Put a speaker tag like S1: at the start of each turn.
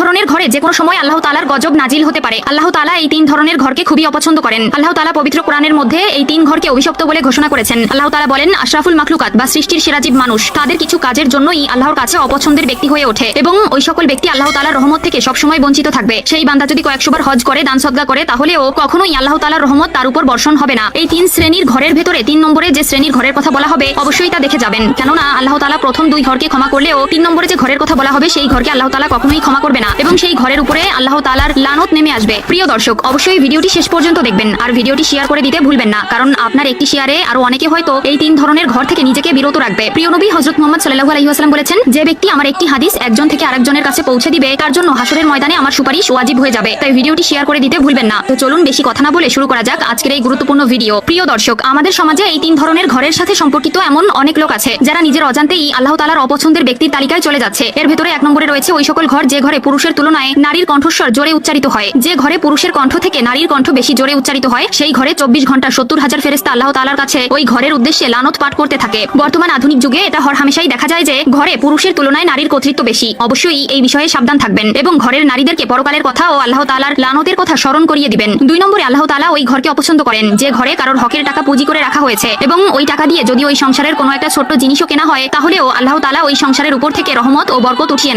S1: ধরনের ঘরে যে কোনো সময় আল্লাহ তাআলার গজব নাজিল হতে পারে। আল্লাহ তাআলা এই তিন ধরনের ঘরকে খুবই অপছন্দ করেন। আল্লাহ তাআলা পবিত্র কোরআনের মধ্যে এই তিন ঘরকে অভিশপ্ত বলে ঘোষণা করেছেন। আল্লাহ তাআলা বলেন, আশরাফুল মাখলুকাত বা সৃষ্টির সেরা জীব মানুষ তাদের কিছু কাজের জন্যই আল্লাহর কাছে অপছন্দের ব্যক্তি হয়ে ওঠে এবং ওই সকল ব্যক্তি আল্লাহ তাআলার রহমত থেকে সবসময় বঞ্চিত থাকবে। সেই বান্দা যদি কয়েকশোবার হজ করে, দান সদকা করে, তাহলেও কখনোই আল্লাহ তাআলার রহমত তার উপর বর্ষণ হবে না। এই তিন শ্রেণীর ঘরের ভেতরে 3 নম্বরে যে শ্রেণীর ঘরের কথা বলা হবে অবশ্যই তা দেখে যাবেন, কেননা আল্লাহ তাআলা প্রথম 2 ঘরকে ক্ষমা করলেও 3 নম্বরে যে ঘরের কথা বলা হবে সেই ঘরকে আল্লাহ তাআলা কখনোই ক্ষমা করবে না এবং সেই ঘরের উপরে আল্লাহ তাআলার লানত নেমে আসবে। প্রিয় দর্শক, অবশ্যই ভিডিওটি শেষ পর্যন্ত দেখবেন আর ভিডিওটি শেয়ার করে দিতে ভুলবেন না, কারণ আপনার একটি শেয়ারে আরো অনেকে হয়তো এই 3 ধরনের ঘর থেকে নিজেকে বিরত রাখবে। প্রিয় নবী হযরত মুহাম্মদ সাল্লাল্লাহু আলাইহি ওয়াসাল্লাম বলেছেন, যে ব্যক্তি আমার একটি হাদিস একজন থেকে আরেকজনের কাছে পৌঁছে দিবে তার জন্য হাসরের ময়দানে আমার সুপারিশ ওয়াজিব হয়ে যাবে। তাই ভিডিওটি শেয়ার করে দিতে ভুলবেন না। তো চলুন বেশি কথা না বলে শুরু করা যাক আজকের এই গুরুত্বপূর্ণ ভিডিও। প্রিয় দর্শক, আমাদের সমাজে এই 3 ধরনের ঘরের সাথে সম্পর্কিত এমন অনেক লোক আছে যারা নিজের অজান্তেই আল্লাহ তাআলার অপছন্দের ব্যক্তির তালিকায় চলে যাচ্ছে। এর ভেতরে 1 নম্বরে রয়েছে ওই সকল ঘর যে ঘরে পুরুষের তুলনায় নারীর কণ্ঠস্বর জোরে উচ্চারিত হয়। যে ঘরে পুরুষের কণ্ঠ থেকে নারীর কণ্ঠ বেশি জোরে উচ্চারিত হয় সেই ঘরে 24 ঘন্টা 70,000 ফেরেশতা আল্লাহ তাআলার কাছে ওই ঘরের উদ্দেশ্যে লানত পাঠ করতে থাকে। বর্তমান আধুনিক যুগে এটা হরহামেশাই দেখা যায় যে ঘরে পুরুষের তুলনায় নারীর কর্তৃত্ব বেশি। অবশ্যই এই বিষয়ে সাবধান থাকবেন এবং ঘরের নারীদেরকে পরকালের কথা ও আল্লাহ তাআলার লানতের কথা স্মরণ করিয়ে দিবেন। 2 নম্বরে আল্লাহ তাআলা ওই ঘরকে অপছন্দ করেন যে ঘরে কারোর হকের টাকা পুঁজি করে রাখা হয়েছে এবং ওই টাকা দিয়ে যদি ওই সংসারের কোনো একটা ছোট্ট জিনিসও কেনা হয় তাহলেও আল্লাহ তাআলা ওই সংসারের উপর থেকে রহমত ও বরকত উঠিয়ে